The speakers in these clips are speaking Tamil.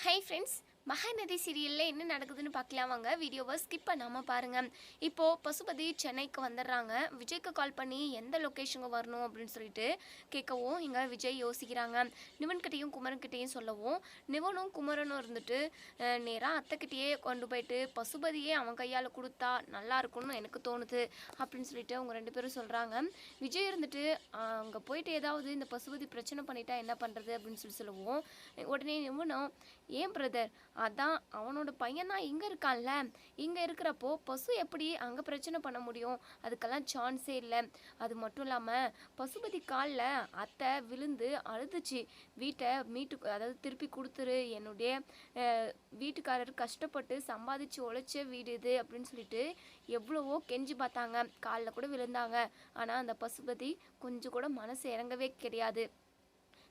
ஹை ஃப்ரெண்ட்ஸ், மகாநதி சீரியலில் என்ன நடக்குதுன்னு பார்க்கலாம் வாங்க. வீடியோவை ஸ்கிப் பண்ணாமல் பாருங்கள். இப்போது பசுபதி சென்னைக்கு வந்துடுறாங்க. விஜய்க்கு கால் பண்ணி எந்த லொக்கேஷனுக்கு வரணும் அப்படின்னு சொல்லிட்டு கேட்கவும் இங்கே விஜய் யோசிக்கிறாங்க. நிவன்கிட்டையும் குமரன்கிட்டையும் சொல்லவும் நிவனும் குமரனும் இருந்துட்டு நேராக அத்தைக்கிட்டேயே கொண்டு போயிட்டு பசுபதியே அவன் கையால் கொடுத்தா நல்லா இருக்கும்னு எனக்கு தோணுது அப்படின்னு சொல்லிட்டு அவங்க ரெண்டு பேரும் சொல்கிறாங்க. விஜய் இருந்துட்டு அங்கே போயிட்டு ஏதாவது இந்த பசுபதி பிரச்சனை பண்ணிட்டா என்ன பண்ணுறது அப்படின்னு சொல்லவும் உடனே நிவனும் ஏன் பிரதர், அதான் அவனோட பையன் தான் இங்கே இருக்கான்ல, இங்கே இருக்கிறப்போ பசு எப்படி அங்கே பிரச்சனை பண்ண முடியும்? அதுக்கெல்லாம் சான்ஸே இல்லை. அது மட்டும் இல்லாமல் பசுபதி காலில் அத்தை விழுந்து அழுதுச்சு. வீட்டை அதாவது திருப்பி கொடுத்துரு, என்னுடைய வீட்டுக்காரர் கஷ்டப்பட்டு சம்பாதிச்சு உழைச்ச வீடு இது அப்படின்னு சொல்லிட்டு எவ்வளவோ கெஞ்சி பார்த்தாங்க, காலில் கூட விழுந்தாங்க. ஆனால் அந்த பசுபதி கொஞ்சம் கூட மனசு இறங்கவே கிடையாது.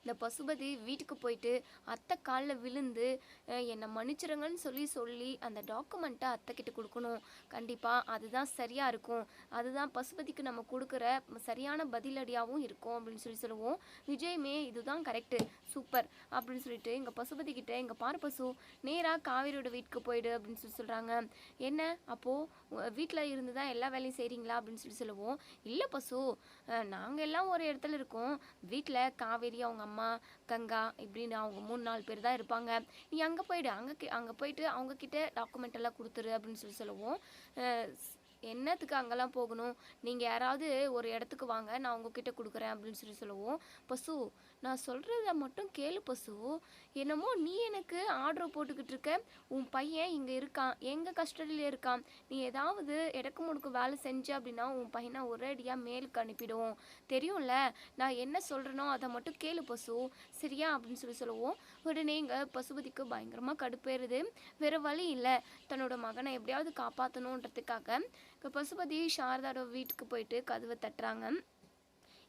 இந்த பசுபதி வீட்டுக்கு போயிட்டு அத்தை காலில் விழுந்து என்னை மன்னிச்சிருங்கன்னு சொல்லி அந்த டாக்குமெண்ட்டை அத்தைக்கிட்ட கொடுக்கணும். கண்டிப்பாக அதுதான் சரியாக இருக்கும், அதுதான் பசுபதிக்கு நம்ம கொடுக்குற சரியான பதிலடியாகவும் இருக்கும் அப்படின்னு சொல்லுவோம். விஜயுமே இதுதான் கரெக்டு, சூப்பர் அப்படின்னு சொல்லிட்டு எங்கள் பசுபதி கிட்ட எங்கள் பாரு பசு, நேராக காவேரியோட வீட்டுக்கு போயிடு அப்படின்னு சொல்கிறாங்க. என்ன அப்போது வீட்டில் இருந்து தான் எல்லா வேலையும் செய்கிறீங்களா அப்படின்னு சொல்லுவோம். இல்லை பசு, நாங்கள் எல்லாம் ஒரு இடத்துல இருக்கோம். வீட்டில் காவேரி, அவங்க அம்மா கங்கா இப்படின்னு அவங்க 3-4 பேர் தான் இருப்பாங்க. நீ அங்கே போயிடு, அங்கே போயிட்டு அவங்கக்கிட்ட டாக்குமெண்ட் எல்லாம் கொடுத்துரு அப்படின்னு சொல்லுவோம். என்னத்துக்கு அங்கெல்லாம் போகணும், நீங்கள் யாராவது ஒரு இடத்துக்கு வாங்க, நான் உங்ககிட்ட கொடுக்குறேன் அப்படின்னு சொல்லுவோம். பசு, நான் சொல்கிறத மட்டும் கேளு பசு, என்னமோ நீ எனக்கு ஆர்டர் போட்டுக்கிட்டு இருக்க, உன் பையன் இங்கே இருக்கான், எங்கள் கஸ்டடியில் இருக்கான், நீ ஏதாவது இடக்கு முடுக்கு வேலை செஞ்ச அப்படின்னா உன் பையனை ஒரேடியாக மேலுக்கு அனுப்பிடுவோம், தெரியும்ல, நான் என்ன சொல்கிறேனோ அதை மட்டும் கேளு பசு, சரியா அப்படின்னு சொல்லுவோம். உடனே இங்கே பசுபதிக்கு பயங்கரமாக கடுப்பேறுது. வேறு வழி இல்லை, தன்னோட மகனை எப்படியாவது காப்பாற்றணுன்றதுக்காக பசுபதி சாரதாவோட வீட்டுக்கு போயிட்டு கதவை தட்டுறாங்க.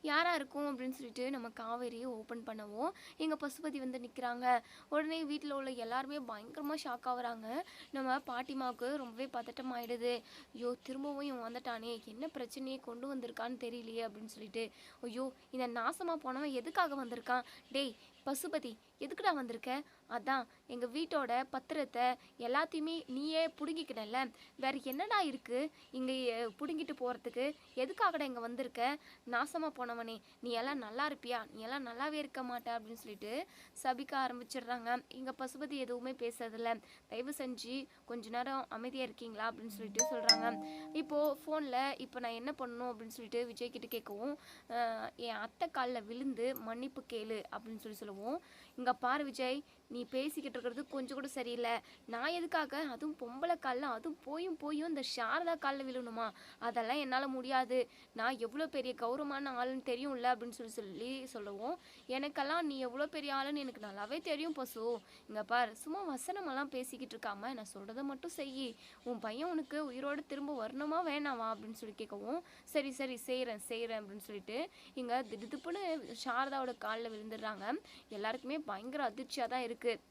யாராக இருக்கும் அப்படின்னு சொல்லிட்டு நம்ம காவேரியை ஓப்பன் பண்ணவும் எங்கள் பசுபதி வந்து நிற்கிறாங்க. உடனே வீட்டில் உள்ள எல்லாருமே பயங்கரமாக ஷாக் ஆகுறாங்க. நம்ம பாட்டிமாவுக்கு ரொம்பவே பதட்டம் ஆகிடுது. ஐயோ, திரும்பவும் இவன் வந்துட்டானே, என்ன பிரச்சனையை கொண்டு வந்திருக்கான்னு தெரியலையே அப்படின்னு சொல்லிட்டு, ஐயோ இந்த நாசமாக போனவன் எதுக்காக வந்திருக்கான்? டேய் பசுபதி, எதுக்குடா வந்திருக்க? அதான் எங்கள் வீட்டோட பத்திரத்தை எல்லாத்தையுமே நீயே பிடுங்கிக்கிடல, வேறு என்னடா இருக்குது இங்கே பிடுங்கிட்டு போகிறதுக்கு? எதுக்காகடா இங்கே வந்திருக்க? நாசமாக போனவனே, நீ எல்லாம் நல்லா இருப்பியா? நீ எல்லாம் நல்லாவே இருக்க மாட்டே அப்படின்னு சொல்லிட்டு சபிக்க ஆரம்பிச்சிடுறாங்க. எங்கள் பசுபதி எதுவுமே பேசுறதில்ல. தயவு செஞ்சு கொஞ்ச நேரம் அமைதியாக இருக்கீங்களா அப்படின்னு சொல்லிட்டு சொல்கிறாங்க. இப்போது ஃபோனில் இப்போ நான் என்ன பண்ணணும் அப்படின்னு சொல்லிட்டு விஜய் கிட்ட கேட்கவும், என் அத்தை காலில் விழுந்து மன்னிப்பு கேளு அப்படின்னு சொல்லுவோம். இங்கே பாரு விஜய், நீ பேசிக்கிட்டு இருக்கிறது கொஞ்சம் கூட சரியில்லை. நான் எதுக்காக, அதுவும் பொம்பளை காலில், அதுவும் போயும் இந்த சாரதா காலில் விழணுமா? அதெல்லாம் என்னால் முடியாது. நான் எவ்வளோ பெரிய கௌரவமான ஆளுன்னு தெரியும்ல அப்படின்னு சொல்லுவோம். எனக்கெல்லாம் நீ எவ்வளோ பெரிய ஆளுன்னு எனக்கு நல்லாவே தெரியும் பசு. இங்கே பாரு, சும்மா வசனமெல்லாம் பேசிக்கிட்டு இருக்காம நான் சொல்கிறத மட்டும் செய். உன் பையன் உனக்கு உயிரோடு திரும்ப வரணுமா வேணாவா அப்படின்னு சொல்லி கேட்கவும், சரி செய்கிறேன் அப்படின்னு சொல்லிட்டு இங்கே திடுப்புன்னு சாரதாவோட காலில் விழுந்துடுறாங்க. எல்லாருக்குமே பயங்கர அதிர்ச்சியாக தான் இருக்குது.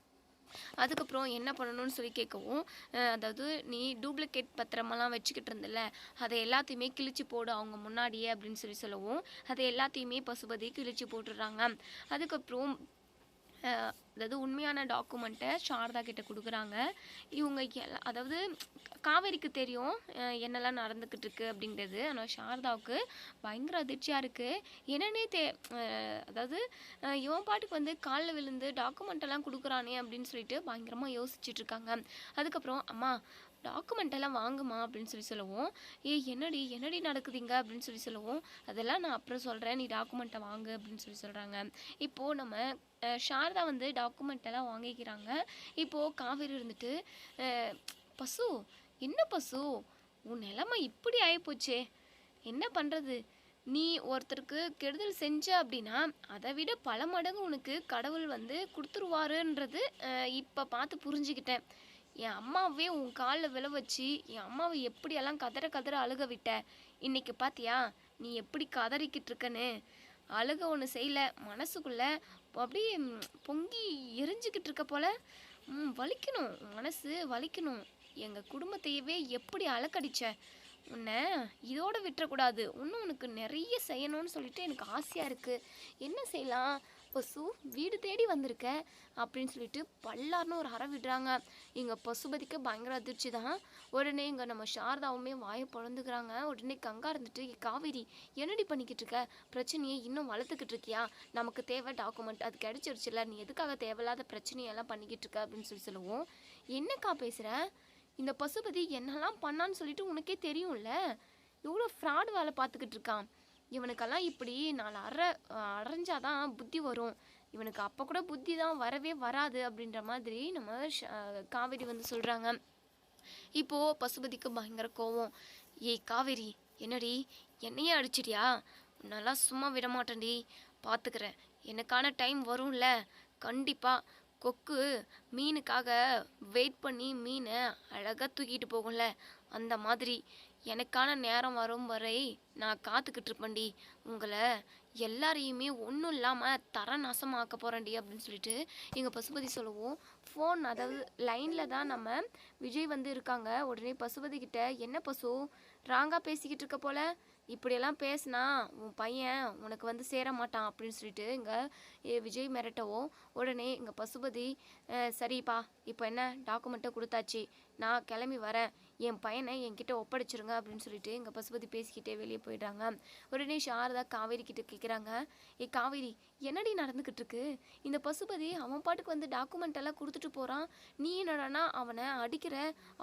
அதுக்கப்புறம் என்ன பண்ணணும்னு சொல்லி கேட்கவும், அதாவது நீ டூப்ளிகேட் பத்திரமெல்லாம் வச்சுக்கிட்டு இருந்தில்ல, அதை எல்லாத்தையுமே கிழிச்சு போடு அவங்க முன்னாடியே அப்படின்னு சொல்லவும் அதை எல்லாத்தையுமே பசுபதி கிழிச்சு போட்டுடுறாங்க. அதுக்கப்புறம் அதாவது உண்மையான டாக்குமெண்ட்டை சாரதா கிட்ட கொடுக்குறாங்க. இவங்க அதாவது காவேரிக்கு தெரியும் என்னெல்லாம் நடந்துக்கிட்டு இருக்கு அப்படிங்கிறது. ஆனால் சாரதாவுக்கு பயங்கர அதிர்ச்சியாக இருக்குது. என்னன்னே அதாவது இவன் பாட்டுக்கு வந்து காலில் விழுந்து டாக்குமெண்ட்டெல்லாம் கொடுக்குறானே அப்படின்னு சொல்லிட்டு பயங்கரமாக யோசிச்சுட்ருக்காங்க. அதுக்கப்புறம் அம்மா டாக்குமெண்ட் எல்லாம் வாங்குமா அப்படின்னு சொல்லவும், என்னடி நடக்குதுங்க அப்படின்னு சொல்லவும், அதெல்லாம் நான் அப்புறம் சொல்கிறேன், நீ டாக்குமெண்ட்டை வாங்கு அப்படின்னு சொல்கிறாங்க. இப்போது நம்ம சாரதா வந்து டாக்குமெண்ட் எல்லாம் வாங்கிக்கிறாங்க. இப்போது காவேரி இருந்துட்டு, பசு என்ன பசு, உன் நிலைமை இப்படி ஆகிப்போச்சே, என்ன பண்ணுறது? நீ ஒருத்தருக்கு கெடுதல் செஞ்ச அப்படின்னா அதை விட பல மடங்கு உனக்கு கடவுள் வந்து கொடுத்துருவாருன்றது இப்போ பார்த்து புரிஞ்சுக்கிட்டேன். என் அம்மாவே உன் காலில் விழ வச்சு என் அம்மாவை எப்படியெல்லாம் கதற அழுக விட்ட. இன்னைக்கு பார்த்தியா நீ எப்படி கதறிக்கிட்டு இருக்கன்னு? அழுக ஒன்று செய்யல, மனசுக்குள்ளே அப்படியே பொங்கி எரிஞ்சிக்கிட்டு இருக்க போல. வலிக்கணும், மனசு வலிக்கணும். எங்கள் குடும்பத்தையவே எப்படி அலக்கடிச்ச, உன்னை இதோடு விட்டுறக்கூடாது, இன்னும் உனக்கு நிறைய செய்யணும்னு சொல்லிட்டு எனக்கு ஆசையாக இருக்குது. என்ன செய்யலாம்? பசு வீடு தேடி வந்திருக்க அப்படின்னு சொல்லிட்டு பல்லார்னு ஒரு அறை விடுறாங்க. இங்கே பசுபதிக்கு பயங்கர அதிர்ச்சி தான். உடனே இங்கே நம்ம சாரதாவுமே வாயை பொழந்துக்கிறாங்க. உடனே கங்கா இருந்துட்டு, காவேரி என்னடி பண்ணிக்கிட்டு இருக்க, பிரச்சனையை இன்னும் வளர்த்துக்கிட்டு இருக்கியா, நமக்கு தேவை டாக்குமெண்ட் அது கிடைச்சிருச்சுல, நீ எதுக்காக தேவையில்லாத பிரச்சனையெல்லாம் பண்ணிக்கிட்டு இருக்க அப்படின்னு சொல்லுவோம். என்னக்கா பேசுகிற, இந்த பசுபதி என்னெல்லாம் பண்ணான்னு சொல்லிட்டு உனக்கே தெரியும்ல, எவ்வளோ ஃப்ராட் வேலை பார்த்துக்கிட்டு இருக்கான், இவனுக்கெல்லாம் இப்படி நாலு அரைஞ்சாதான் புத்தி வரும், இவனுக்கு அப்போ கூட புத்தி தான் வரவே வராது அப்படின்ற மாதிரி நம்ம காவேரி வந்து சொல்கிறாங்க. இப்போது பசுபதிக்கு பயங்கர கோவம். ஏய் காவேரி, என்னடி என்னையே அடிச்சிட்டியா, நல்லா சும்மா விட மாட்டேன்டி, பார்த்துக்கிறேன், எனக்கான டைம் வரும்ல, கண்டிப்பாக கொக்கு மீனுக்காக வெயிட் பண்ணி மீனை அழகாக தூக்கிட்டு போகும்ல, அந்த மாதிரி எனக்கான நேரம் வரும் வரை நான் காத்துக்கிட்டு இருப்பேன்டி, உங்களை எல்லாரையுமே ஒன்றும் இல்லாமல் தர நாசமாக்க போகிறேன்டி அப்படின்னு சொல்லிட்டு எங்கள் பசுபதி சொல்லுவோம். ஃபோன் அதாவது லைனில் தான் நம்ம விஜய் வந்து இருக்காங்க. உடனே பசுபதி கிட்ட, என்ன பசு ராங்காக பேசிக்கிட்டு இருக்க போல, இப்படியெல்லாம் பேசினா உன் பையன் உனக்கு வந்து சேர மாட்டான் அப்படின்னு சொல்லிட்டு இங்கே விஜய் மிரட்டவும், உடனே எங்கள் பசுபதி சரிப்பா, இப்போ என்ன டாக்குமெண்ட்டை கொடுத்தாச்சு, நான் கிளம்பி வரேன், என் பையனை என்கிட்ட ஒப்படைச்சிருங்க அப்படின்னு சொல்லிட்டு எங்கள் பசுபதி பேசிக்கிட்டே வெளியே போயிடுறாங்க. உடனே சாரதா காவேரி கிட்ட கேட்குறாங்க, காவேரி என்னடி நடந்துக்கிட்டு இருக்கு, இந்த பசுபதி அவன் பாட்டுக்கு வந்து டாக்குமெண்ட் எல்லாம் கொடுத்துட்டு போகிறான், நீ என்னடானா அவனை அடிக்கிற,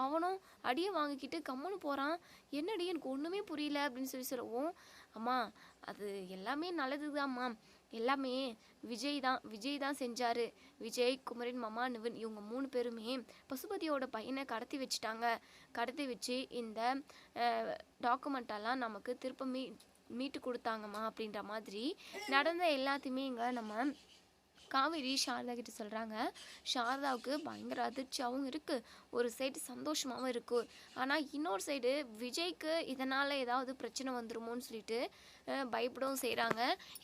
அவனும் அடியை வாங்கிக்கிட்டு கம்முன்னு போகிறான், என்னடி எனக்கு ஒன்றுமே புரியல அப்படின்னு சொல்லவும், அம்மா அது எல்லாமே நல்லதுதாம்மா, எல்லாமே விஜய் தான் செஞ்சார், விஜய், குமரன், மாமா, நிவின் இவங்க 3 பேருமே பசுபதியோட பையனை கடத்தி வச்சுட்டாங்க, கடத்தி வச்சு இந்த டாக்குமெண்ட்டெல்லாம் நமக்கு திரும்ப மீட்டு கொடுத்தாங்கம்மா அப்படின்ற மாதிரி நடந்த எல்லாத்தையுமே இங்கே நம்ம காவேரி சாரதா கிட்ட சொல்கிறாங்க. சாரதாவுக்கு பயங்கர அதிர்ச்சியாகவும் இருக்குது, ஒரு சைடு சந்தோஷமாகவும் இருக்குது, ஆனால் இன்னொரு சைடு விஜய்க்கு இதனால் ஏதாவது பிரச்சனை வந்துருமோன்னு சொல்லிட்டு பயப்படவும் செய்கிறாங்க.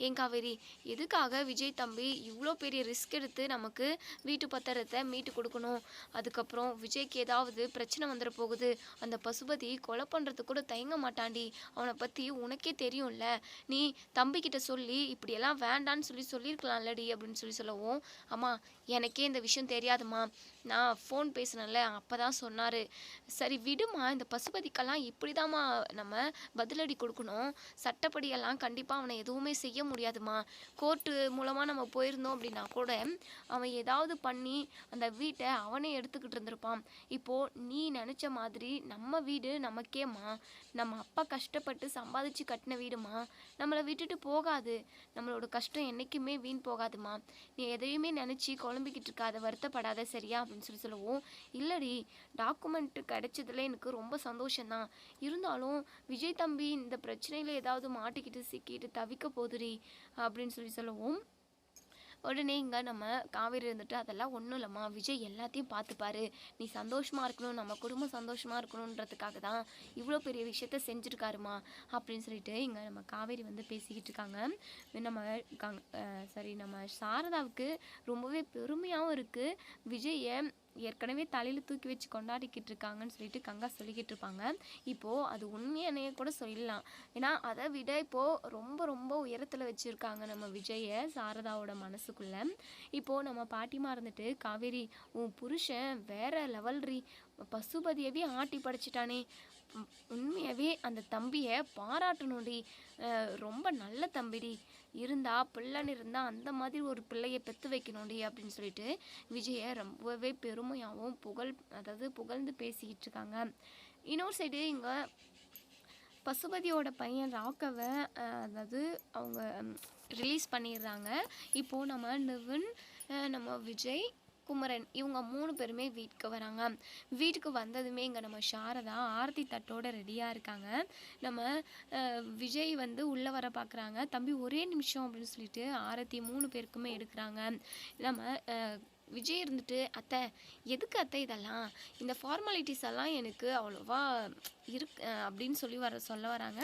ஏன் காவேரி, எதுக்காக விஜய் தம்பி இவ்வளோ பெரிய ரிஸ்க் எடுத்து நமக்கு வீட்டு பத்திரத்தை மீட்டு கொடுக்கணும், அதுக்கப்புறம் விஜய்க்கு ஏதாவது பிரச்சனை வந்துட போகுது, அந்த பசுபதி கொலை பண்ணுறதுக்கு கூட தயங்க மாட்டாண்டி, அவனை பற்றி உனக்கே தெரியும்ல, நீ தம்பிக்கிட்ட சொல்லி இப்படியெல்லாம் வேண்டான்னு சொல்லியிருக்கலாம்லடி அப்படின்னு சொல்லவும், அம்மா எனக்கே இந்த விஷயம் தெரியாதுமா, நான் ஃபோன் பேசினேன்ல அப்போ தான் சொன்னார், சரி விடுமா, இந்த பசுபதிக்கெல்லாம் இப்படி தாம்மா நம்ம பதிலடி கொடுக்கணும், சட்டப்படியெல்லாம் கண்டிப்பாக அவனை எதுவுமே செய்ய முடியாதுமா, கோர்ட்டு மூலமாக நம்ம போயிருந்தோம் அப்படின்னா கூட அவன் ஏதாவது பண்ணி அந்த வீட்டை அவனே எடுத்துக்கிட்டு இருந்திருப்பான், இப்போது நீ நினச்ச மாதிரி நம்ம வீடு நமக்கேம்மா, நம்ம அப்பா கஷ்டப்பட்டு சம்பாதிச்சு கட்டின வீடுமா, நம்மளை விட்டுட்டு போகாது, நம்மளோட கஷ்டம் என்றைக்குமே வீண் போகாதுமா, நீ எதையுமே நினச்சி குழம்பிக்கிட்டு இருக்காத, வருத்தப்படாத சரியா அப்படின்னு சொல்லவும், இல்லடி டாக்குமெண்ட் கிடைச்சதுல எனக்கு ரொம்ப சந்தோஷம்தான், இருந்தாலும் விஜய் தம்பி இந்த பிரச்சனையில் ஏதாவது மாட்டிக்கிட்டு சிக்கிட்டு தவிக்க போதுரி அப்படின்னு சொல்லவும், உடனே இங்கே நம்ம காவேரி இருந்துட்டு, அதெல்லாம் ஒன்றும் இல்லைம்மா, விஜய் எல்லாத்தையும் பார்த்துப்பாரு, நீ சந்தோஷமாக இருக்கணும், நம்ம குடும்பம் சந்தோஷமாக இருக்கணுன்றதுக்காக தான் இவ்வளோ பெரிய விஷயத்த செஞ்சுருக்காருமா அப்படின்னு சொல்லிட்டு இங்கே நம்ம காவேரி வந்து பேசிக்கிட்டு இருக்காங்க. நம்ம நம்ம சாரதாவுக்கு ரொம்பவே பெருமையாகவும் இருக்குது, விஜயை ஏற்கனவே தலையில் தூக்கி வச்சு கொண்டாடிக்கிட்டு இருக்காங்கன்னு சொல்லிட்டு கங்கா சொல்லிக்கிட்டு இருப்பாங்க. இப்போது அது உண்மையானே கூட சொல்லலாம், ஏன்னா அதை விட இப்போது ரொம்ப ரொம்ப உயரத்தில் வச்சுருக்காங்க நம்ம விஜயை சாரதாவோட மனசுக்குள்ளே. இப்போது நம்ம பாட்டிமா இருந்துட்டு, காவேரி உன் புருஷன் வேற லெவல்ரி, பசுபதியவே ஆட்டி படைச்சிட்டானே, உண்மையாகவே அந்த தம்பியை பாராட்டணும்டி, ரொம்ப நல்ல தம்பிடி, பிள்ளைன்னு இருந்தால் அந்த மாதிரி ஒரு பிள்ளையை பெற்று வைக்கணும்டி அப்படின்னு சொல்லிட்டு விஜயை ரொம்பவே பெருமையாகவும் புகழ்ந்து பேசிக்கிட்டு இருக்காங்க. இன்னொரு சைடு இங்கே பசுபதியோட பையன் ராக்கவை அதாவது அவங்க ரிலீஸ் பண்ணிடுறாங்க. இப்போது நம்ம நிவின், நம்ம விஜய், குமரன் இவங்க 3 பேருமே வீட்டுக்கு வராங்க. வீட்டுக்கு வந்ததுமே இங்கே நம்ம சாரதா ஆரத்தி தட்டோட ரெடியாக இருக்காங்க. நம்ம விஜய் வந்து உள்ளே வர பார்க்குறாங்க. தம்பி ஒரே நிமிஷம் அப்படின்னு சொல்லிட்டு ஆரத்தி 3 பேருக்குமே எடுக்கிறாங்க. நம்ம விஜய் இருந்துட்டு, அத்தை எதுக்கு அத்தை இதெல்லாம், இந்த ஃபார்மாலிட்டிஸ் எல்லாம் எனக்கு அவ்வளோவா அப்படின்னு சொல்ல வராங்க.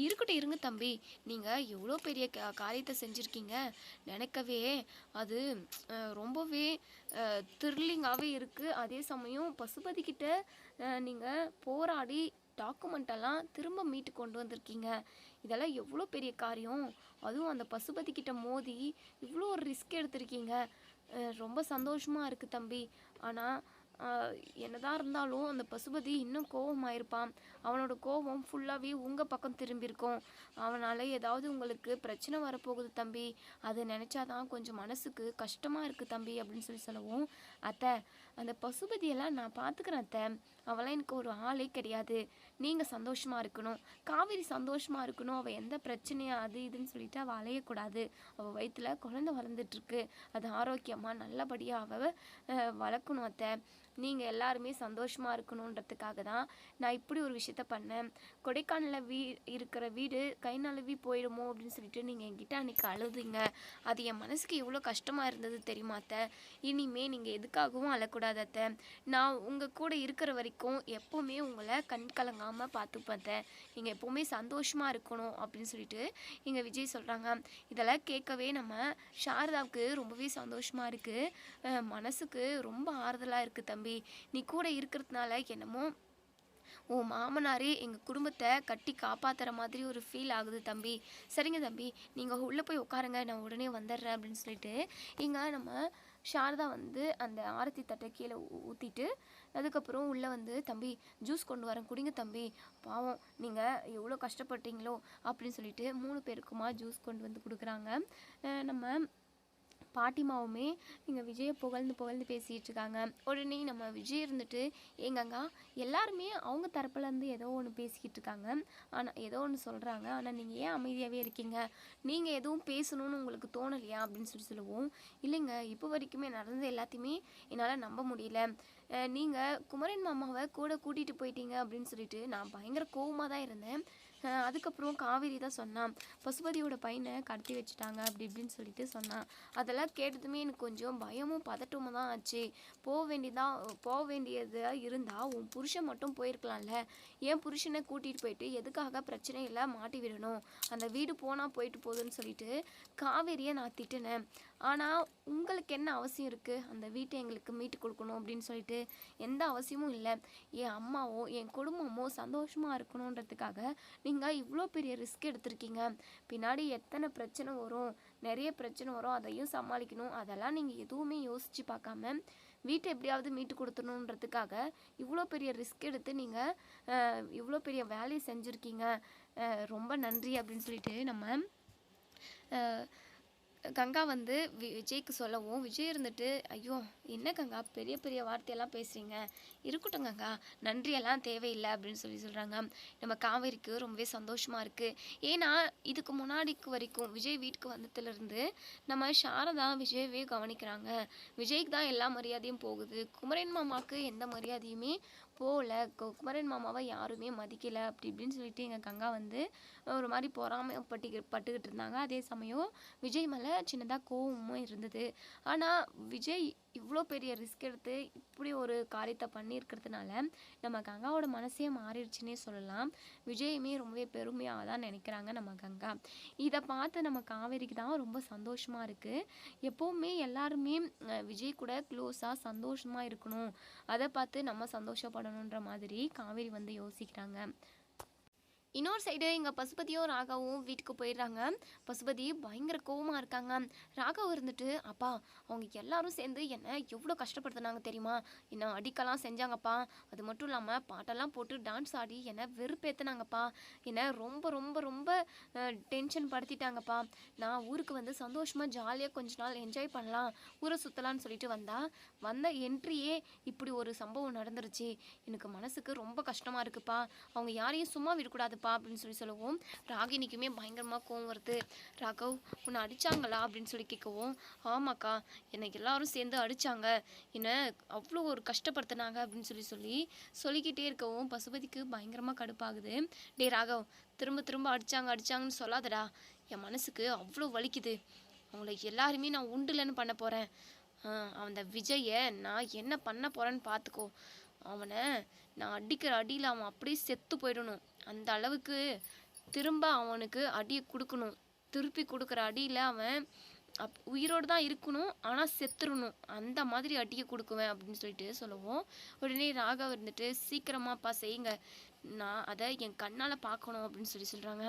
இருக்கட்டும் இருங்க தம்பி, நீங்கள் எவ்வளோ பெரிய காரியத்தை செஞ்சுருக்கீங்க, நினைக்கவே அது ரொம்பவே த்ரில்லிங்காகவே இருக்குது, அதே சமயம் பசுபதிக்கிட்ட நீங்கள் போராடி டாக்குமெண்ட்டெல்லாம் திரும்ப மீட்டு கொண்டு வந்திருக்கீங்க. இதெல்லாம் எவ்வளோ பெரிய காரியம். அதுவும் அந்த பசுபதி கிட்ட மோதி இவ்வளோ ஒரு ரிஸ்க் எடுத்திருக்கீங்க. ரொம்ப சந்தோஷமாக இருக்குது தம்பி. ஆனால் என்னதான் இருந்தாலும் அந்த பசுபதி இன்னும் கோவமாயிருப்பான். அவனோட கோபம் ஃபுல்லாகவே உங்கள் பக்கம் திரும்பியிருக்கும். அவனால் ஏதாவது உங்களுக்கு பிரச்சனை வரப்போகுது தம்பி. அதை நினச்சாதான் கொஞ்சம் மனசுக்கு கஷ்டமாக இருக்குது தம்பி அப்படின்னு சொல்லவும், அத்தை அந்த பசுபதியெல்லாம் நான் பார்த்துக்கிறேன் அத்தை. அவளாம் எனக்கு ஒரு ஆளே கிடையாது. நீங்கள் சந்தோஷமாக இருக்கணும், காவேரி சந்தோஷமாக இருக்கணும். அவள் எந்த பிரச்சனையா அது இதுன்னு சொல்லிட்டு அவள் அலையக்கூடாது. அவள் வயிற்றில் குழந்தை வளர்ந்துட்டுருக்கு. அது ஆரோக்கியமாக நல்லபடியாக அவள் வளர்க்கணும் அத்தை. நீங்கள் எல்லாருமே சந்தோஷமாக இருக்கணுன்றதுக்காக தான் நான் இப்படி ஒரு விஷயத்த பண்ணேன். கொடைக்கானலில் இருக்கிற வீடு கை நழுவி போயிடுமோ அப்படின்னு சொல்லிட்டு நீங்கள் என்கிட்ட அன்றைக்கி அழுதுங்க. அது என் மனசுக்கு எவ்வளோ கஷ்டமாக இருந்தது தெரியுமா அத்தை. இனிமேல் நீங்கள் எதுக்காகவும் அழக்கூடாது அத்தை. நான் உங்கள் கூட இருக்கிற வரைக்கும் எப்போவுமே உங்களை கண் கலங்காமல் பார்த்துப்பேன் அத்தை. நீங்கள் எப்போவுமே சந்தோஷமாக இருக்கணும் அப்படின்னு சொல்லிட்டு எங்கள் விஜய் சொல்கிறாங்க. இதெல்லாம் கேட்கவே நம்ம சாரதாவுக்கு ரொம்பவே சந்தோஷமாக இருக்குது. மனசுக்கு ரொம்ப ஆறுதலாக இருக்குது தம்பி. நீ கூட இருக்கிறதுனால என்னமோ உன் மாமனாரே எங்கள் குடும்பத்தை கட்டி காப்பாற்றுற மாதிரி ஒரு ஃபீல் ஆகுது தம்பி. சரிங்க தம்பி, நீங்கள் உள்ளே போய் உட்காருங்க, நான் உடனே வந்துடுறேன் அப்படின்னு சொல்லிட்டு இங்கே நம்ம சாரதா வந்து அந்த ஆரத்தி தட்டை கீழே ஊற்றிட்டு அதுக்கப்புறம் உள்ளே வந்து, தம்பி ஜூஸ் கொண்டு வரேன் குடிங்க தம்பி, பாவம் நீங்கள் எவ்வளோ கஷ்டப்பட்டீங்களோ அப்படின்னு சொல்லிட்டு 3 பேருக்குமா ஜூஸ் கொண்டு வந்து கொடுக்குறாங்க. நம்ம பாட்டிமாவுமே இங்கே விஜயை புகழ்ந்து பேசிகிட்டு இருக்காங்க. உடனே நம்ம விஜய் இருந்துட்டு, ஏங்கங்க எல்லாருமே அவங்க தரப்புலேருந்து ஏதோ ஒன்று பேசிக்கிட்டு இருக்காங்க, ஆனால் ஏதோ ஒன்று சொல்கிறாங்க, ஆனால் நீங்கள் ஏன் அமைதியாகவே இருக்கீங்க, நீங்கள் எதுவும் பேசணும்னு உங்களுக்கு தோணலையா அப்படின்னு சொல்லுவோம். இல்லைங்க, இப்போ வரைக்குமே நடந்தது எல்லாத்தையுமே என்னால் நம்ப முடியல. நீங்கள் குமரன் மாமாவை கூட கூட்டிகிட்டு போயிட்டீங்க அப்படின்னு சொல்லிட்டு நான் பயங்கர கோவமாக தான் இருந்தேன். அதுக்கப்புறம் காவேரி தான் சொன்னான், பசுபதியோட பையனை கடத்தி வச்சுட்டாங்க அப்படி இப்படின்னு சொல்லிட்டு சொன்னான். அதெல்லாம் கேட்டதுமே எனக்கு கொஞ்சம் பயமும் பதட்டமும் தான் ஆச்சு. போக வேண்டியதாக இருந்தால் உன் புருஷன் மட்டும் போயிருக்கலாம்ல. என் புருஷனை கூட்டிகிட்டு போயிட்டு எதுக்காக பிரச்சனையில் மாட்டி விடணும். அந்த வீடு போனால் போயிட்டு போகுதுன்னு சொல்லிட்டு காவேரியை நான் திட்டினேன். ஆனால் உங்களுக்கு என்ன அவசியம் இருக்குது அந்த வீட்டை எங்களுக்கு மீட்டு கொடுக்கணும் அப்படின்னு சொல்லிட்டு? எந்த அவசியமும் இல்லை. என் அம்மாவோ என் குடும்பமோ சந்தோஷமாக இருக்கணுன்றதுக்காக நீங்கள் இவ்வளோ பெரிய ரிஸ்க் எடுத்திருக்கீங்க. பின்னாடி எத்தனை பிரச்சனை வரும், நிறைய பிரச்சனை வரும், அதையும் சமாளிக்கணும். அதெல்லாம் நீங்கள் எதுவுமே யோசித்து பார்க்காம வீட்டை எப்படியாவது மீட்டு கொடுத்துணுன்றதுக்காக இவ்வளோ பெரிய ரிஸ்க் எடுத்து நீங்கள் இவ்வளோ பெரிய வேலையை செஞ்சுருக்கீங்க. ரொம்ப நன்றி அப்படின்னு சொல்லிட்டு நம்ம கங்கா வந்து விஜய்க்கு சொல்லவும், விஜய் இருந்துட்டு, ஐயோ என்ன கங்கா பெரிய பெரிய வார்த்தையெல்லாம் பேசுகிறீங்க, இருக்கட்டும் கங்கா, நன்றியெல்லாம் தேவையில்லை அப்படின்னு சொல்கிறாங்க. நம்ம காவேரிக்கு ரொம்பவே சந்தோஷமாக இருக்குது. ஏன்னா இதுக்கு முன்னாடிக்கு வரைக்கும் விஜய் வீட்டுக்கு வந்ததுலேருந்து நம்ம சாரதா விஜயவே கவனிக்கிறாங்க. விஜய்க்கு தான் எல்லா மரியாதையும் போகுது, குமரன் மாமாவுக்கு எந்த மரியாதையுமே போகல, குமரன் மாமாவை யாருமே மதிக்கலை அப்படி இப்படின்னு சொல்லிட்டு எங்கள் கங்கா வந்து ஒரு மாதிரி பட்டுக்கிட்டு இருந்தாங்க. அதே சமயம் விஜய் மேலே சின்னதாக கோவமும் இருந்தது. ஆனால் விஜய் இவ்வளோ பெரிய ரிஸ்க் எடுத்து இப்படி ஒரு காரியத்தை பண்ணியிருக்கிறதுனால நம்ம கங்காவோட மனசே மாறிடுச்சுன்னே சொல்லலாம். விஜயுமே ரொம்பவே பெருமையாக தான் நினைக்கிறாங்க நம்ம கங்கா. இதை பார்த்து நம்ம காவேரிக்கு தான் ரொம்ப சந்தோஷமாக இருக்குது. எப்போவுமே எல்லாருமே விஜய் கூட க்ளோஸாக சந்தோஷமாக இருக்கணும், அதை பார்த்து நம்ம சந்தோஷப்படணுன்ற மாதிரி காவேரி வந்து யோசிக்கிறாங்க. இன்னொரு சைடு எங்கள் பசுபதியும் ராகவும் வீட்டுக்கு போயிடுறாங்க. பசுபதி பயங்கர கோவமாக இருக்காங்க. ராகவ் இருந்துட்டு, அப்பா அவங்க எல்லாரும் சேர்ந்து என்னை எவ்வளோ கஷ்டப்படுத்தினாங்க தெரியுமா, என்னை அடிக்கலாம் செஞ்சாங்கப்பா, அது மட்டும் இல்லாமல் பாட்டெல்லாம் போட்டு டான்ஸ் ஆடி என்னை வெறுப்பேற்றினாங்கப்பா, என்னை ரொம்ப ரொம்ப ரொம்ப டென்ஷன் படுத்திட்டாங்கப்பா. நான் ஊருக்கு வந்து சந்தோஷமாக ஜாலியாக கொஞ்ச நாள் என்ஜாய் பண்ணலாம், ஊரை சுற்றலான்னு சொல்லிட்டு வந்த என்ட்ரியே இப்படி ஒரு சம்பவம் நடந்துருச்சு. எனக்கு மனசுக்கு ரொம்ப கஷ்டமாக இருக்குப்பா, அவங்க யாரையும் சும்மா விடக்கூடாது அப்படின்னு சொல்லவும் ராகினிக்குமே பயங்கரமாக கோவம் வருது. ராகவ் உன்னை அடித்தாங்களா அப்படின்னு சொல்லி கேட்கவும், ஆமாக்கா என்னை எல்லாரும் சேர்ந்து அடித்தாங்க, என்னை அவ்வளோ ஒரு கஷ்டப்படுத்தினாங்க அப்படின்னு சொல்லிக்கிட்டே இருக்கவும் பசுபதிக்கு பயங்கரமாக கடுப்பாகுது. டே ராகவ், திரும்ப திரும்ப அடித்தாங்கன்னு சொல்லாதடா, என் மனசுக்கு அவ்வளோ வலிக்குது. அவங்கள எல்லாருமே நான் உண்டுலன்னு பண்ண போகிறேன். அந்த விஜயை நான் என்ன பண்ண போகிறேன்னு பார்த்துக்கோ. அவனை நான் அடிக்கிற அடியில் அவன் அப்படியே செத்து போயிடணும். அந்த அளவுக்கு திரும்ப அவனுக்கு அடியை கொடுக்கணும். திருப்பி கொடுக்குற அடியில் அவன் உயிரோடு தான் இருக்கணும், ஆனால் செத்துறணும், அந்த மாதிரி அடியை கொடுக்குவேன் அப்படின்னு சொல்லிட்டு சொல்லவும், உடனே ராகவ் இருந்துட்டு சீக்கிரமாப்பா செய்யுங்க, நான் அதை என் கண்ணால் பார்க்கணும் அப்படின்னு சொல்கிறாங்க.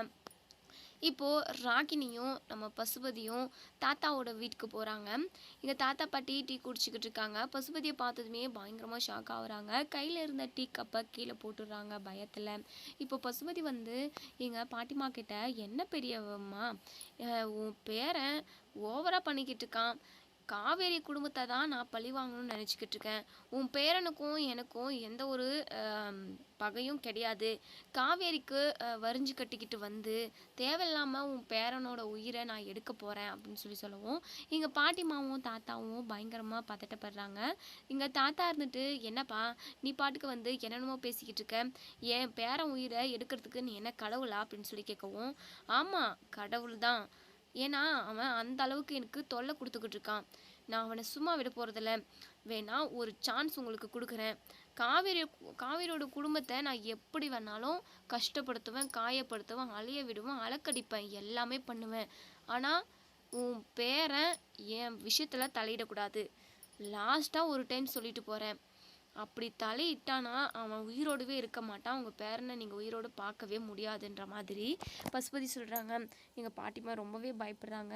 இப்போது ராகினியும் நம்ம பசுபதியும் தாத்தாவோட வீட்டுக்கு போகிறாங்க. எங்கள் தாத்தா பாட்டி டீ குடிச்சிக்கிட்டு இருக்காங்க. பசுபதியை பார்த்ததுமே பயங்கரமாக ஷாக் ஆகுறாங்க. கையில் இருந்த டீ கப்பை கீழே போட்டுடுறாங்க பயத்தில். இப்போ பசுபதி வந்து எங்கள் பாட்டிமா கிட்ட, என்ன பெரியவம்மா, உன் பேரன் ஓவராக பண்ணிக்கிட்டு இருக்கான், காவேரி குடும்பத்தை தான் நான் பழி வாங்கணும்னு நினச்சிக்கிட்டு இருக்கேன். உன் பேரனுக்கும் எனக்கும் எந்த ஒரு பகையும் கிடையாது. காவேரிக்கு வரிஞ்சு கட்டிக்கிட்டு வந்து தேவையில்லாமல் உன் பேரனோட உயிரை நான் எடுக்க போகிறேன் அப்படின்னு சொல்லவும், எங்கள் பாட்டிமாவும் தாத்தாவும் பயங்கரமாக பதட்டப்படுறாங்க. எங்கள் தாத்தா இருந்துட்டு, என்னப்பா நீ பாட்டுக்கு வந்து என்னென்னமோ பேசிக்கிட்டு இருக்க, என் பேரன் உயிரை எடுக்கிறதுக்கு நீ என்ன கடவுளா அப்படின்னு சொல்லி கேட்கவும், ஆமாம் கடவுள் தான், ஏன்னா அவன் அந்த அளவுக்கு எனக்கு தொல்லை கொடுத்துக்கிட்டு இருக்கான், நான் அவனை சும்மா விட போகிறதில்ல, வேணா ஒரு சான்ஸ் உங்களுக்கு கொடுக்குறேன், காவேரியோட குடும்பத்தை நான் எப்படி வேணாலும் கஷ்டப்படுத்துவேன், காயப்படுத்துவேன், அழிய விடுவேன், அலக்கடிப்பேன், எல்லாமே பண்ணுவேன், ஆனால் உன் பேரன் என் விஷயத்தில் தலையிடக்கூடாது, லாஸ்ட்டாக ஒரு டைம் சொல்லிட்டு போகிறேன், அப்படி தலையிட்டானா அவன் உயிரோடவே இருக்க மாட்டான், உங்கள் பேரனை நீங்கள் உயிரோடு பார்க்கவே முடியாதுன்ற மாதிரி பசுபதி சொல்கிறாங்க. எங்கள் பாட்டிமா ரொம்பவே பயப்படுறாங்க.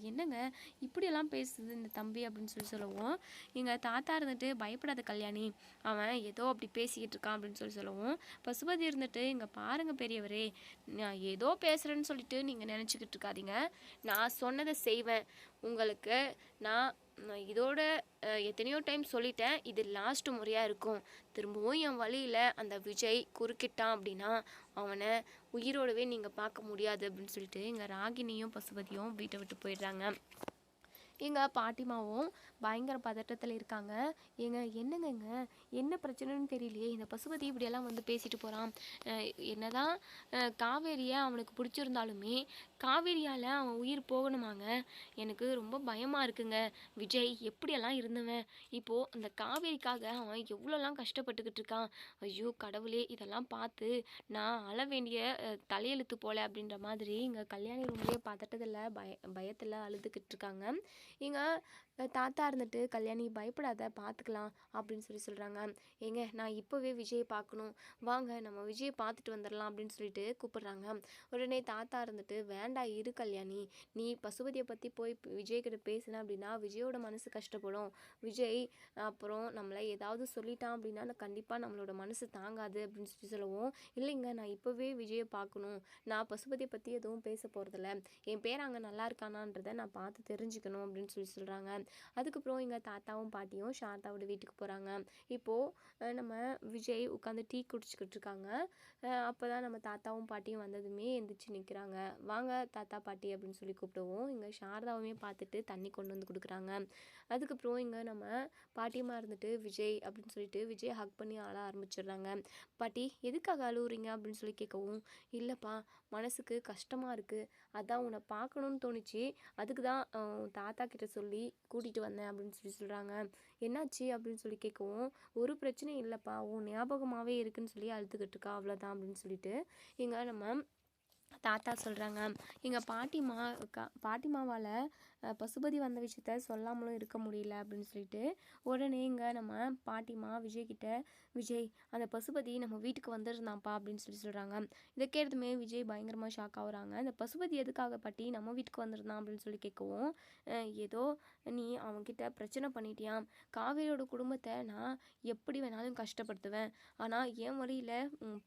என்னங்க இப்படியெல்லாம் பேசுது இந்த தம்பி அப்படின்னு சொல்லவும், எங்கள் தாத்தா இருந்துட்டு, பயப்படாத கல்யாணி, அவன் ஏதோ அப்படி பேசிக்கிட்டு இருக்கான் அப்படின்னு சொல்லவும், பசுபதி இருந்துட்டு, இங்கே பாருங்கள் பெரியவரே, நான் ஏதோ பேசுகிறேன்னு சொல்லிட்டு நீங்கள் நினச்சிக்கிட்டு இருக்காதீங்க, நான் சொன்னதை செய்வேன், உங்களுக்கு நான் இதோட எத்தனையோ டைம் சொல்லிட்டேன், இது லாஸ்ட் முறையாக இருக்கும், திரும்பவும் என் வழியில் அந்த விஜய் குறுக்கிட்டான் அப்படின்னா அவனை உயிரோடவே நீங்கள் பார்க்க முடியாது அப்படின்னு சொல்லிட்டு எங்கள் ராகினியும் பசுபதியும் வீட்டை விட்டு போயிடுறாங்க. எங்கள் பாட்டிமாவும் பயங்கர பதட்டத்தில் இருக்காங்க. என்னங்கங்க என்ன பிரச்சனைன்னு தெரியலையே, இந்த பசுபதி இப்படியெல்லாம் வந்து பேசிட்டு போகிறான், என்னதான் காவேரியை அவனுக்கு பிடிச்சிருந்தாலுமே காவேரியால் அவன் உயிர் போகணுமாங்க, எனக்கு ரொம்ப பயமாக இருக்குங்க, விஜய் எப்படியெல்லாம் இருந்தவன் இப்போது அந்த காவேரிக்காக அவன் எவ்வளோலாம் கஷ்டப்பட்டுக்கிட்டு இருக்கான், ஐயோ கடவுளே, இதெல்லாம் பார்த்து நான் அழ வேண்டிய தலையெழுத்து போல அப்படின்ற மாதிரி இங்கே கல்யாணி ரொம்பவே பதட்டத்தில் பயத்தில் அழுதுகிட்டு இருக்காங்க. எங்கள் தாத்தா இருந்துட்டு, கல்யாணி பயப்படாத பார்த்துக்கலாம் அப்படின்னு சொல்கிறாங்க. நான் இப்போவே விஜயை பார்க்கணும், வாங்க நம்ம விஜயை பார்த்துட்டு வந்துடலாம் அப்படின்னு சொல்லிட்டு கூப்பிடுறாங்க. உடனே தாத்தா இருந்துட்டு, வேண்டாம் இரு கல்யாணி, நீ பசுபதியை பற்றி போய் விஜய்கிட்ட பேசின அப்படின்னா விஜயோட மனசு கஷ்டப்படும், விஜய் அப்புறம் நம்மளை ஏதாவது சொல்லிட்டான் அப்படின்னா கண்டிப்பாக நம்மளோட மனசு தாங்காது அப்படின்னு சொல்லவும், இல்லைங்க நான் இப்போவே விஜயை பார்க்கணும், நான் பசுபதியை பற்றி எதுவும் பேச போகிறதில்ல, என் பேர் அங்கே நல்லா இருக்கானான்றதை நான் பார்த்து தெரிஞ்சுக்கணும் அப்படின்னு சொல்கிறாங்க. அதுக்கப்புறம் எங்கள் தாத்தாவும் பாட்டியும் சாரதாவோட வீட்டுக்கு போகிறாங்க. இப்போது நம்ம விஜய் உட்காந்து டீ குடிச்சிக்கிட்டு இருக்காங்க. அப்போ தான் நம்ம தாத்தாவும் பாட்டியும் வந்ததுமே எந்திரிச்சு நிற்கிறாங்க. வாங்க தாத்தா பாட்டி அப்படின்னு சொல்லி கூப்பிடுவோம். இங்கே சாரதாவுமே பார்த்துட்டு தண்ணி கொண்டு வந்து கொடுக்குறாங்க. அதுக்கப்புறம் இங்கே நம்ம பாட்டியம்மா இருந்துட்டு, விஜய் அப்படின்னு சொல்லிட்டு விஜய் ஹக் பண்ணி ஆள ஆரம்பிச்சிடுறாங்க. பாட்டி எதுக்காக அழுவுறீங்க அப்படின்னு சொல்லி கேட்கவும், இல்லைப்பா மனசுக்கு கஷ்டமாக இருக்குது, அதான் உன்னை பார்க்கணுன்னு தோணுச்சு, அதுக்கு தான் தாத்தா கிட்ட சொல்லி கூட்டிகிட்டு வந்தேன் அப்படின்னு சொல்கிறாங்க. என்னாச்சு அப்படின்னு சொல்லி கேட்கவும், ஒரு பிரச்சனையும் இல்லைப்பா, உன் ஞாபகமாகவே இருக்குன்னு சொல்லி அழுதுகிட்டு இருக்கா, அவ்வளோதான் அப்படின்னு சொல்லிட்டு இங்கே நம்ம தாத்தா சொல்கிறாங்க. எங்கள் பாட்டிமாவால் பசுபதி வந்த விஷயத்த சொல்லாமலும் இருக்க முடியல அப்படின்னு சொல்லிட்டு உடனே இங்கே நம்ம பாட்டிமா விஜய்கிட்ட, விஜய் அந்த பசுபதி நம்ம வீட்டுக்கு வந்துருந்தான்ப்பா அப்படின்னு சொல்கிறாங்க. இதை கேட்டதுமே விஜய் பயங்கரமாக ஷாக் ஆகுறாங்க. இந்த பசுபதி எதுக்காக பாட்டி நம்ம வீட்டுக்கு வந்திருந்தான் அப்படின்னு சொல்லி கேட்கவும், ஏதோ நீ அவன்கிட்ட பிரச்சனை பண்ணிட்டியான், காவேரியோட குடும்பத்தை நான் எப்படி வேணாலும் கஷ்டப்படுத்துவேன், ஆனால் என் வழியில்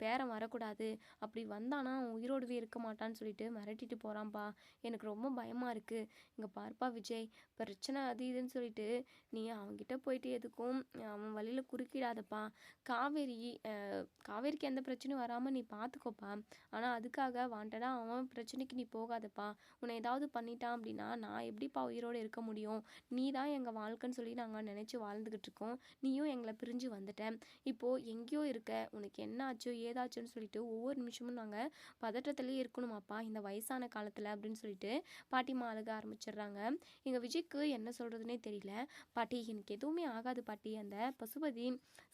பேரன் வரக்கூடாது, அப்படி வந்தானா அவன் உயிரோடவே இருக்க மாட்டான்னு சொல்லிட்டு மிரட்டிட்டு போகிறான்ப்பா, எனக்கு ரொம்ப பயமாக இருக்குது, இங்கே பார்ப்பா விஜய், பிரச்சனை அது இதுன்னு சொல்லிட்டு நீ அவன்கிட்ட போயிட்டு எதுக்கும் அவன் வழியில் குறுக்கிடாதப்பா, காவேரிக்கு எந்த பிரச்சனையும் வராமல் நீ பார்த்துக்கோப்பா, ஆனால் அதுக்காக வாண்டடாக அவன் பிரச்சனைக்கு நீ போகாதப்பா, உன்னை ஏதாவது பண்ணிட்டான் அப்படின்னா நான் எப்படிப்பா உயிரோடு இருக்க முடியும், நீ தான் எங்கள் வாழ்க்கைன்னு சொல்லி நாங்கள் நினச்சி வாழ்ந்துக்கிட்டு இருக்கோம், நீயும் எங்களை பிரிஞ்சு வந்துட்டேன், இப்போது எங்கேயோ இருக்க, உனக்கு என்ன ஆச்சோ ஏதாச்சுன்னு சொல்லிட்டு ஒவ்வொரு நிமிஷமும் நாங்கள் பதற்றத்துலேயே கூடயே இருக்கணுமாப்பா இந்த வயசான காலத்தில் அப்படின்னு சொல்லிட்டு பாட்டிமா அழுக ஆரம்பிச்சிடுறாங்க. எங்கள் விஜய்க்கு என்ன சொல்கிறதுனே தெரியல. பாட்டி எனக்கு எதுவுமே ஆகாது பாட்டி, அந்த பசுபதி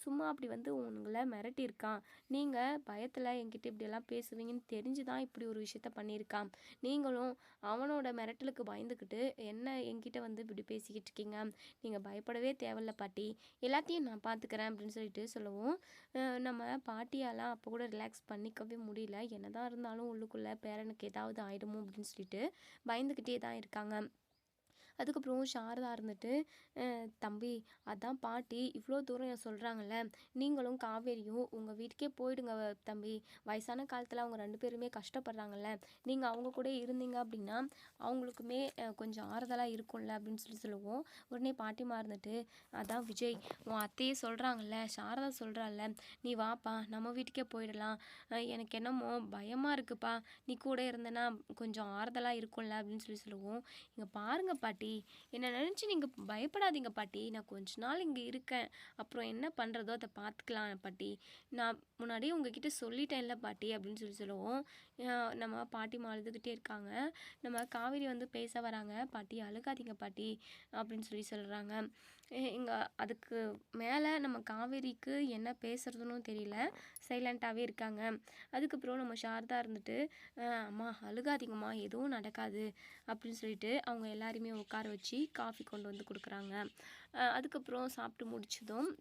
சும்மா அப்படி வந்து உங்களை மிரட்டியிருக்கான், நீங்கள் பயத்தில் என்கிட்ட இப்படியெல்லாம் பேசுவீங்கன்னு தெரிஞ்சு தான் இப்படி ஒரு விஷயத்த பண்ணியிருக்கான். நீங்களும் அவனோட மிரட்டலுக்கு பயந்துக்கிட்டு என்ன என்கிட்ட வந்து இப்படி பேசிக்கிட்டு இருக்கீங்க. நீங்கள் பயப்படவே தேவையில்ல பாட்டி, எல்லாத்தையும் நான் பார்த்துக்கிறேன் அப்படின்னு சொல்லிட்டு சொல்லவும் நம்ம பாட்டியால் அப்போ கூட ரிலாக்ஸ் பண்ணிக்கவே முடியல. என்னதான் இருந்தாலும் உள்ளுக்குள்ளே பேரனுக்கு ஏதாவது ஆயிடுமோ அப்படின்னு சொல்லிட்டு பயந்துக்கிட்டே தான் இருக்காங்க. அதுக்கப்புறம் சாரதா இருந்துட்டு தம்பி அதான் பாட்டி இவ்வளோ தூரம் சொல்கிறாங்கல்ல, நீங்களும் காவேரியும் உங்கள் வீட்டுக்கே போயிடுங்க தம்பி, வயசான காலத்தில் அவங்க 2 பேருமே கஷ்டப்படுறாங்கல்ல, நீங்கள் அவங்க கூட இருந்தீங்க அப்படின்னா அவங்களுக்குமே கொஞ்சம் ஆறுதலாக இருக்கும்ல அப்படின்னு சொல்லுவோம். உடனே பாட்டிமா இருந்துட்டு அதான் விஜய் உன் அத்தையே சொல்கிறாங்கல்ல, சாரதா சொல்கிறாள்ல, நீ வாப்பா நம்ம வீட்டுக்கே போயிடலாம், எனக்கு என்னமோ பயமாக இருக்குப்பா, நீ கூட இருந்தேன்னா கொஞ்சம் ஆறுதலாக இருக்கும்ல அப்படின்னு சொல்லுவோம். இங்கே பாருங்க பாட்டி, என்னை நினச்சி நீங்கள் பயப்படாதீங்க பாட்டி, நான் கொஞ்ச நாள் இங்கே இருக்கேன், அப்புறம் என்ன பண்ணுறதோ அதை பார்த்துக்கலாம் பாட்டி, நான் முன்னாடியே உங்ககிட்ட சொல்லிட்டேன்ல பாட்டி அப்படின்னு சொல்லுவோம். நம்ம பாட்டிமா அழுதுகிட்டே இருக்காங்க. நம்ம காவேரி வந்து பேச வராங்க. பாட்டி அழுகாதீங்க பாட்டி அப்படின்னு சொல்கிறாங்க. இங்கே அதுக்கு மேலே நம்ம காவேரிக்கு என்ன பேசுறதுன்னு தெரியல, சைலண்ட்டாகவே இருக்காங்க. அதுக்கப்புறம் நம்ம சாரதா இருந்துட்டு அம்மா அழுகாதீங்கம்மா எதுவும் நடக்காது அப்படின்னு சொல்லிட்டு அவங்க எல்லாருமே உட்கார வச்சு காஃபி கொண்டு வந்து கொடுக்குறாங்க. அதுக்கப்புறம் சாப்பிட்டு முடிச்சதும்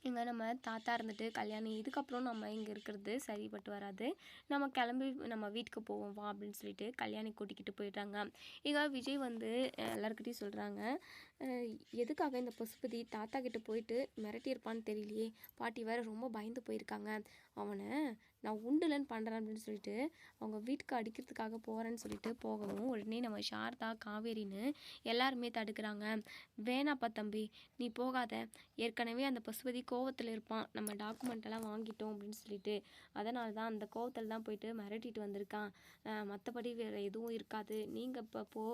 இங்கே நம்ம தாத்தா இருந்துட்டு கல்யாணி இதுக்கப்புறம் நம்ம இங்கே இருக்கிறது சரிப்பட்டு வராது, நம்ம கிளம்பி நம்ம வீட்டுக்கு போவோம் வா அப்படின்னு சொல்லிட்டு கல்யாணி கூட்டிக்கிட்டு போயிடுறாங்க. இங்கே விஜய் வந்து எல்லாருக்கிட்டையும் சொல்கிறாங்க, எதுக்காக இந்த பசுபதி தாத்தா கிட்ட போயிட்டு மிரட்டியிருப்பான்னு தெரியலையே, பாட்டி வேறு ரொம்ப பயந்து போயிருக்காங்க, அவனை நான் உண்டுலன்னு பண்ணுறேன் அப்படின்னு சொல்லிட்டு அவங்க வீட்டுக்கு அடிக்கிறதுக்காக போகிறேன்னு சொல்லிட்டு போகவும் உடனே நம்ம சாரதா காவேரின்னு எல்லாருமே தடுக்கிறாங்க. வேணாப்பா தம்பி நீ போகாத, ஏற்கனவே அந்த பசுபதி கோவத்தில் இருப்பான், நம்ம டாக்குமெண்ட்டெல்லாம் வாங்கிட்டோம் அப்படின்னு சொல்லிட்டு, அதனால தான் அந்த கோவத்தில் தான் போயிட்டு மிரட்டிட்டு வந்திருக்கான், மற்றபடி வேறு எதுவும் இருக்காது, நீங்கள் இப்போ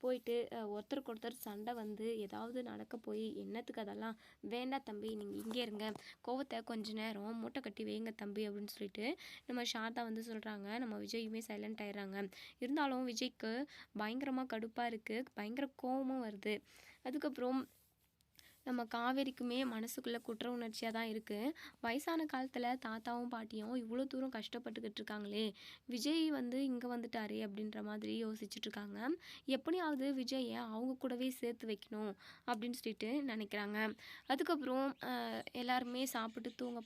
போயிட்டு ஒருத்தருக்கு ஒருத்தர் சண்டை வந்து ஏதாவது நடக்க போய் என்னத்துக்கு அதெல்லாம், வேண்டாம் தம்பி நீங்கள் இங்கே இருங்க, கோவத்தை கொஞ்ச நேரம் மூட்டை கட்டி வைங்க தம்பி அப்படின்னு சொல்லிட்டு நம்ம சாரதா வந்து சொல்கிறாங்க. நம்ம விஜயுமே சைலண்ட் ஆயிடுறாங்க. இருந்தாலும் விஜய்க்கு பயங்கரமாக கடுப்பாக இருக்குது, பயங்கர கோவமும் வருது. அதுக்கப்புறம் நம்ம காவேரிக்குமே மனசுக்குள்ளே குற்ற உணர்ச்சியாக தான் இருக்குது. வயசான காலத்தில் தாத்தாவும் பாட்டியும் இவ்வளோ தூரம் கஷ்டப்பட்டுக்கிட்டு இருக்காங்களே, விஜய் வந்து இங்கே வந்துட்டாரே அப்படின்ற மாதிரி யோசிச்சுட்ருக்காங்க. எப்படியாவது விஜயை அவங்க கூடவே சேர்த்து வைக்கணும் அப்படின்னு சொல்லிட்டு நினைக்கிறாங்க. அதுக்கப்புறம் எல்லாருமே சாப்பிட்டு தூங்க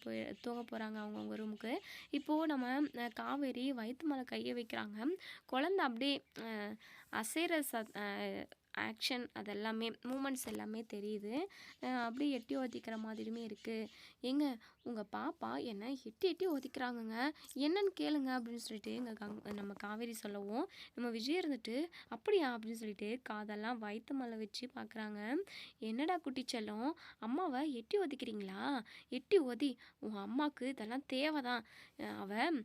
போகிறாங்க அவங்கவுங்க ரூமுக்கு. இப்போது நம்ம காவேரி வயிற்று மேலே கையை வைக்கிறாங்க. குழந்த அப்படியே அசைகிற ஆக்ஷன் அதெல்லாமே மூமெண்ட்ஸ் எல்லாமே தெரியுது. அப்படியே எட்டி ஒதிக்கிற மாதிரியுமே இருக்குது. ஏங்க உங்கள் பாப்பா என்னை எட்டி எட்டி ஒதிக்கிறாங்கங்க, என்னன்னு கேளுங்க அப்படின்னு சொல்லிட்டு நம்ம காவேரி சொல்லவும் நம்ம விஜய் இருந்துட்டு அப்படியா அப்படின்னு சொல்லிட்டு காதெல்லாம் வயிற்று மேலே வச்சு பார்க்குறாங்க. என்னடா குட்டி செல்லம், அம்மாவை எட்டி ஒதிக்கிறீங்களா, எட்டி ஒதி, உன் அம்மாவுக்கு இதெல்லாம் தேவைதான், அவள்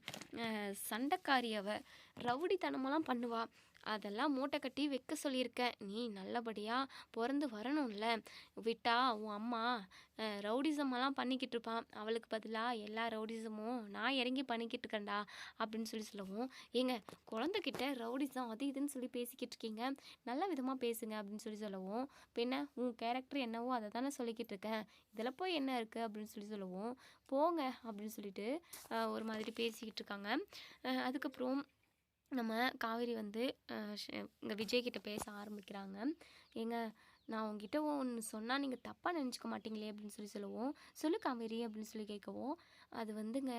சண்டைக்காரி, அவள் ரவுடித்தனமெல்லாம் பண்ணுவா, அதெல்லாம் மூட்டை கட்டி வைக்க சொல்லியிருக்கேன், நீ நல்லபடியாக பிறந்து வரணும்ல, விட்டா உன் அம்மா ரவுடிசமெல்லாம் பண்ணிக்கிட்டு இருப்பான், அவளுக்கு பதிலாக எல்லா ரவுடிசமும் நான் இறங்கி பண்ணிக்கிட்டு இருக்கேன்டா அப்படின்னு சொல்லவும், ஏங்க குழந்தைகிட்ட ரவுடிசம் அது இதுன்னு சொல்லி பேசிக்கிட்டு இருக்கீங்க, நல்ல விதமாக பேசுங்க அப்படின்னு சொல்லவும், பின்ன உன் கேரக்டர் என்னவோ அதை தானே சொல்லிக்கிட்டு இருக்கேன், இதில் போய் என்ன இருக்குது அப்படின்னு சொல்லவும், போங்க அப்படின்னு சொல்லிட்டு ஒரு மாதிரி பேசிக்கிட்டு இருக்காங்க. அதுக்கப்புறம் நம்ம காவேரி வந்து இங்கே விஜய்கிட்ட பேச ஆரம்பிக்கிறாங்க. ஏங்க நான் உங்ககிட்ட ஒன்று சொன்னால் நீங்கள் தப்பாக நினச்சிக்க மாட்டீங்களே அப்படின்னு சொல்லுவோம். சொல்லு காவேரி அப்படின்னு சொல்லி கேட்கவும், அது வந்துங்க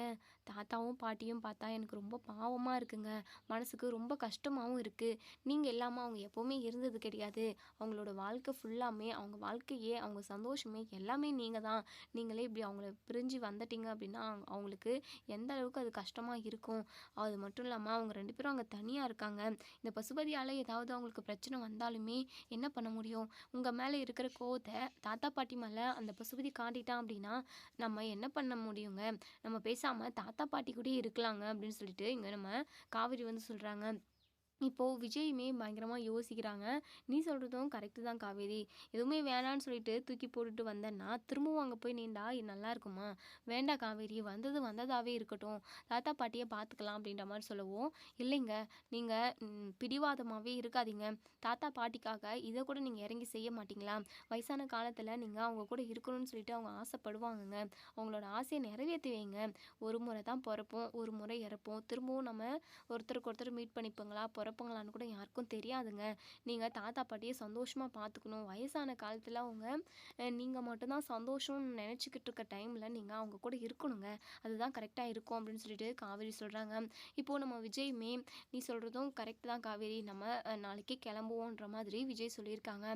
தாத்தாவும் பாட்டியும் பார்த்தா எனக்கு ரொம்ப பாவமாக இருக்குங்க, மனசுக்கு ரொம்ப கஷ்டமாகவும் இருக்குது, நீங்கள் இல்லாமல் அவங்க எப்போவுமே இருந்தது கிடையாது, அவங்களோட வாழ்க்கை ஃபுல்லாமே அவங்க வாழ்க்கையே அவங்க சந்தோஷமே எல்லாமே நீங்கள் தான், நீங்களே இப்படி அவங்கள பிரிஞ்சு வந்துட்டீங்க அப்படின்னா அவங்களுக்கு எந்த அளவுக்கு அது கஷ்டமாக இருக்கும், அது மட்டும் இல்லாமல் அவங்க 2 பேரும் அங்கே தனியாக இருக்காங்க, இந்த பசுபதியால் ஏதாவது அவங்களுக்கு பிரச்சனை வந்தாலுமே என்ன பண்ண முடியும், உங்கள் மேலே இருக்கிற கோவத்தை தாத்தா பாட்டி மேலே அந்த பசுபதி காட்டிட்டான் அப்படின்னா நம்ம என்ன பண்ண முடியுங்க, நம்ம பேசாமல் தாத்தா பாட்டி கூட இருக்கலாங்க அப்படின்னு சொல்லிட்டு இங்கே நம்ம காவேரி வந்து சொல்கிறாங்க. இப்போது விஜயுமே பயங்கரமாக யோசிக்கிறாங்க. நீ சொல்கிறதும் கரெக்டு தான் காவேரி. எதுவுமே வேணான்னு சொல்லிட்டு தூக்கி போட்டுட்டு வந்தேன்னா திரும்பவும் அங்கே போய் நின்றா நல்லா இருக்குமா? வேண்டாம் காவேரி, வந்தது வந்ததாகவே இருக்கட்டும், தாத்தா பாட்டியை பார்த்துக்கலாம் அப்படின்ற மாதிரி சொல்லவும், இல்லைங்க, நீங்கள் பிடிவாதமாகவே இருக்காதீங்க. தாத்தா பாட்டிக்காக இதை கூட நீங்கள் இறங்கி செய்ய மாட்டீங்களா? வயசான காலத்தில் நீங்கள் அவங்க கூட இருக்கணும்னு சொல்லிட்டு அவங்க ஆசைப்படுவாங்கங்க. அவங்களோட ஆசையை நிறைவேற்றி வைங்க. ஒரு முறை தான் பிறப்போம், ஒரு முறை இறப்போம். திரும்பவும் நம்ம ஒருத்தருக்கு ஒருத்தர் மீட் பண்ணிப்போங்களா பிறப்பங்களான்னு கூட யாருக்கும் தெரியாதுங்க. நீங்கள் தாத்தா பாட்டியை சந்தோஷமாக பார்த்துக்கணும். வயசான காலத்தில் அவங்க நீங்கள் மட்டும்தான் சந்தோஷம்னு நினச்சிக்கிட்டு இருக்க டைமில் நீங்கள் அவங்க கூட இருக்கணுங்க. அதுதான் கரெக்டாக இருக்கும் அப்படின்னு சொல்லிட்டு காவேரி சொல்கிறாங்க. இப்போது நம்ம விஜயுமே நீ சொல்கிறதும் கரெக்ட் தான் காவேரி, நம்ம நாளைக்கே கிளம்புவோன்ற மாதிரி விஜய் சொல்லியிருக்காங்க.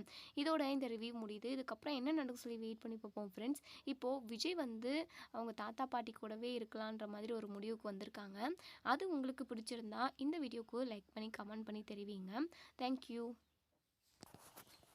இதோட இந்த ரிவ்யூ முடியுது. இதுக்கப்புறம் என்ன நடக்கும் சொல்லி வெயிட் பண்ணி பார்ப்போம் ஃப்ரெண்ட்ஸ். இப்போது விஜய் வந்து அவங்க தாத்தா பாட்டி கூடவே இருக்கலான்ற மாதிரி ஒரு முடிவுக்கு வந்திருக்காங்க. அது உங்களுக்கு பிடிச்சிருந்தா இந்த வீடியோக்கு லைக் பண்ணி கமெண்ட் பண்ணி தெரிவிங்க. தேங்க்யூ.